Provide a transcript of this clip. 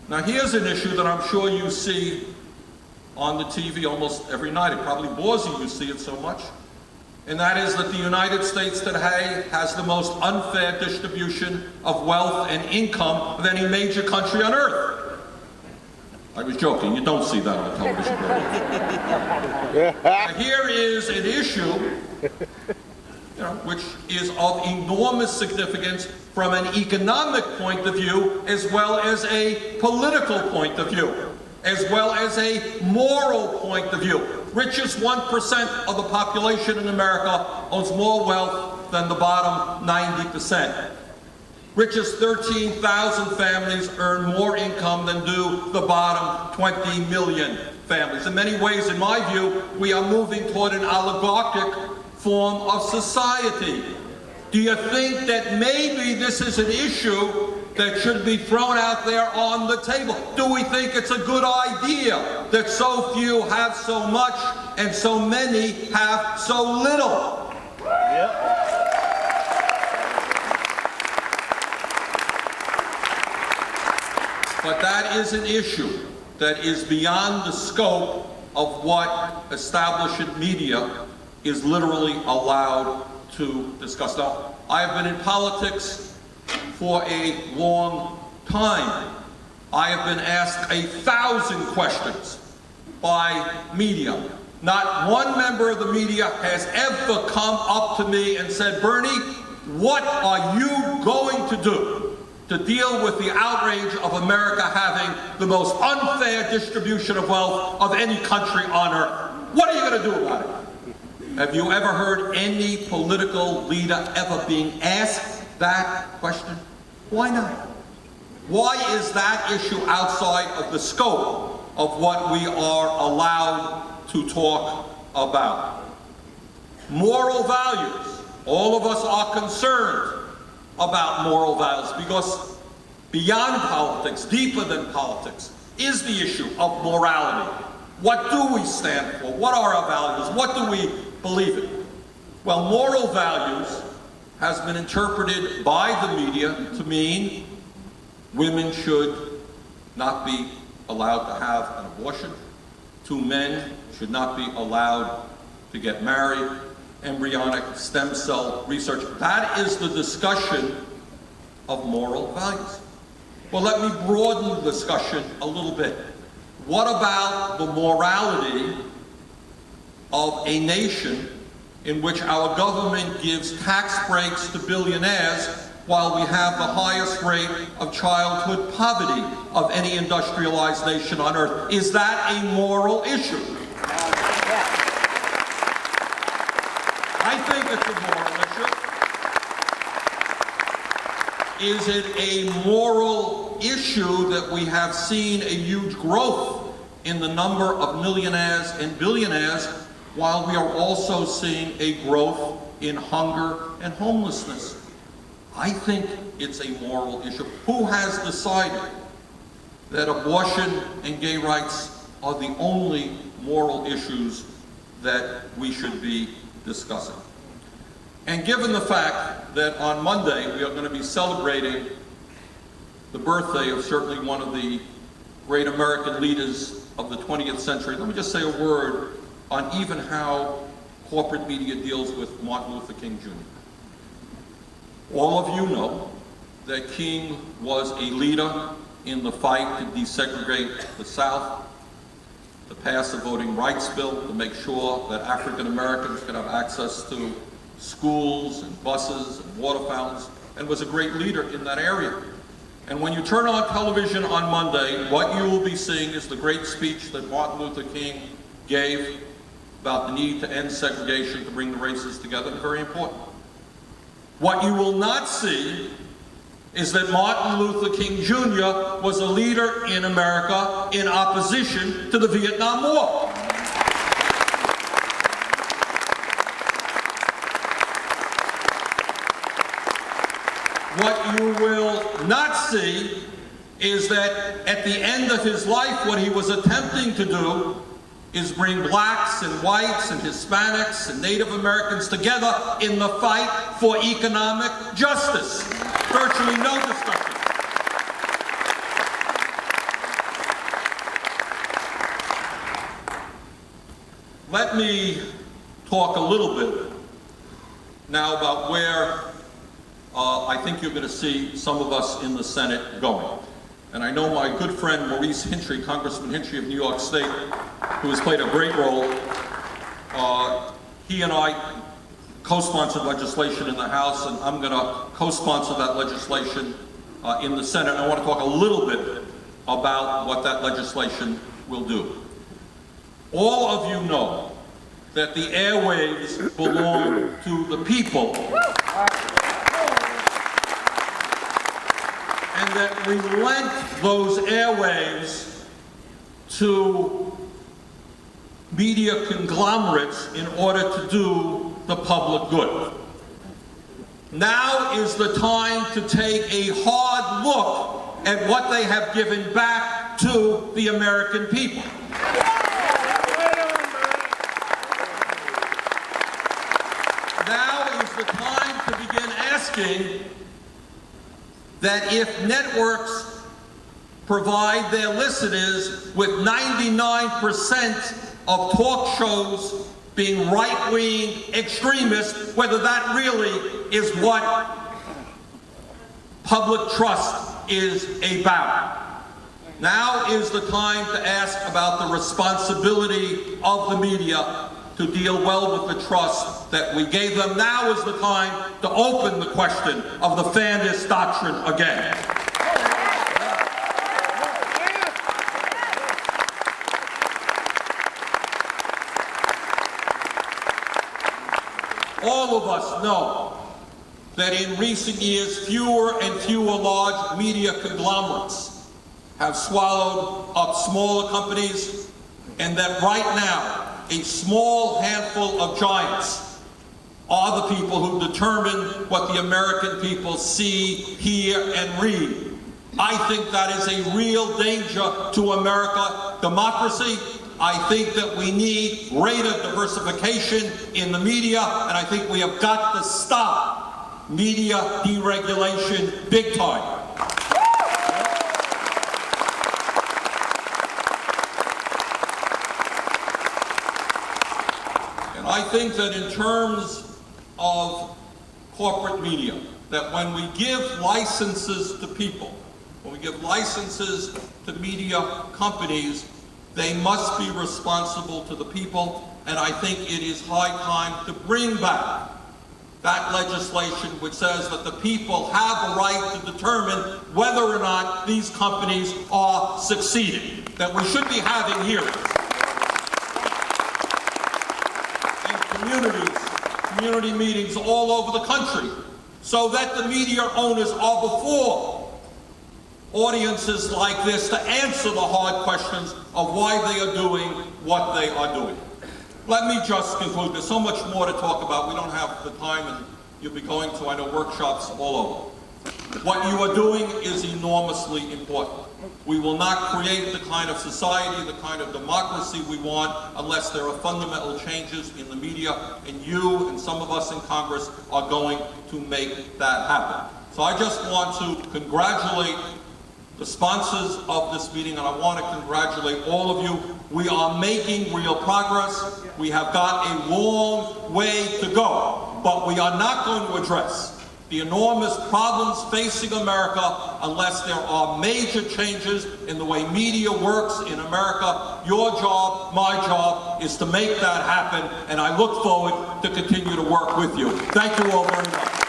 Now here's an issue that I'm sure you see on the TV almost every night. It probably bores you, you see it so much. And that is that the United States today has the most unfair distribution of wealth and income of any major country on earth. I was joking, you don't see that on television. Here is an issue which is of enormous significance from an economic point of view, as well as a political point of view, as well as a moral point of view. Richest 1% of the population in America owns more wealth than the bottom 90%. Richest 13,000 families earn more income than do the bottom 20 million families. In many ways, in my view, we are moving toward an oligarchic form of society. Do you think that maybe this is an issue that should be thrown out there on the table? Do we think it's a good idea that so few have so much and so many have so little? Yep. But that is an issue that is beyond the scope of what establishment media is literally allowed to discuss. Now, I have been in politics for a long time. I have been asked 1,000 questions by media. Not one member of the media has ever come up to me and said, Bernie, what are you going to do to deal with the outrage of America having the most unfair distribution of wealth of any country on earth? What are you going to do about it? Have you ever heard any political leader ever being asked that question? Why not? Why is that issue outside of the scope of what we are allowed to talk about? Moral values. All of us are concerned about moral values because beyond politics, deeper than politics, is the issue of morality. What do we stand for? What are our values? What do we believe in? Well, moral values has been interpreted by the media to mean women should not be allowed to have an abortion, 2 men should not be allowed to get married, embryonic stem cell research. That is the discussion of moral values. Well, let me broaden the discussion a little bit. What about the morality of a nation in which our government gives tax breaks to billionaires while we have the highest rate of childhood poverty of any industrialized nation on earth? Is that a moral issue? I think it's a moral issue. Is it a moral issue that we have seen a huge growth in the number of millionaires and billionaires while we are also seeing a growth in hunger and homelessness? I think it's a moral issue. Who has decided that abortion and gay rights are the only moral issues that we should be discussing? And given the fact that on Monday we are going to be celebrating the birthday of certainly one of the great American leaders of the 20th century, let me just say a word on even how corporate media deals with Martin Luther King Jr. All of you know that King was a leader in the fight to desegregate the South, to pass the Voting Rights Bill, to make sure that African Americans could have access to schools and buses and water fountains, and was a great leader in that area. And when you turn on television on Monday, what you will be seeing is the great speech that Martin Luther King gave about the need to end segregation, to bring the races together, very important. What you will not see is that Martin Luther King Jr. was a leader in America in opposition to the Vietnam War. What you will not see is that at the end of his life, what he was attempting to do is bring blacks and whites and Hispanics and Native Americans together in the fight for economic justice. Virtually no discussion. Let me talk a little bit now about where I think you're going to see some of us in the Senate going. And I know my good friend Maurice Hintry, Congressman Hintry of New York State, who has played a great role. He and I co-sponsored legislation in the House, and I'm going to co-sponsor that legislation in the Senate. I want to talk a little bit about what that legislation will do. All of you know that the airwaves belong to the people, and that we lent those airwaves to media conglomerates in order to do the public good. Now is the time to take a hard look at what they have given back to the American people. Now is the time to begin asking that if networks provide their listeners with 99% of talk shows being right-wing extremists, whether that really is what public trust is about. Now is the time to ask about the responsibility of the media to deal well with the trust that we gave them. Now is the time to open the question of the fairness doctrine again. All of us know that in recent years, fewer and fewer large media conglomerates have swallowed up smaller companies, and that right now, a small handful of giants are the people who determine what the American people see, hear, and read. I think that is a real danger to American democracy. I think that we need greater diversification in the media, and I think we have got to stop media deregulation big time. And I think that in terms of corporate media, that when we give licenses to people, when we give licenses to media companies, they must be responsible to the people, and I think it is high time to bring back that legislation which says that the people have a right to determine whether or not these companies are succeeding, that we should be having hearings in community meetings all over the country, so that the media owners are before audiences like this to answer the hard questions of why they are doing what they are doing. Let me just conclude. There's so much more to talk about. We don't have the time, and you'll be going to, I know, workshops all over. What you are doing is enormously important. We will not create the kind of society, the kind of democracy we want unless there are fundamental changes in the media, and you and some of us in Congress are going to make that happen. So I just want to congratulate the sponsors of this meeting, and I want to congratulate all of you. We are making real progress. We have got a long way to go, but we are not going to address the enormous problems facing America unless there are major changes in the way media works in America. Your job, my job, is to make that happen, and I look forward to continue to work with you. Thank you all very much.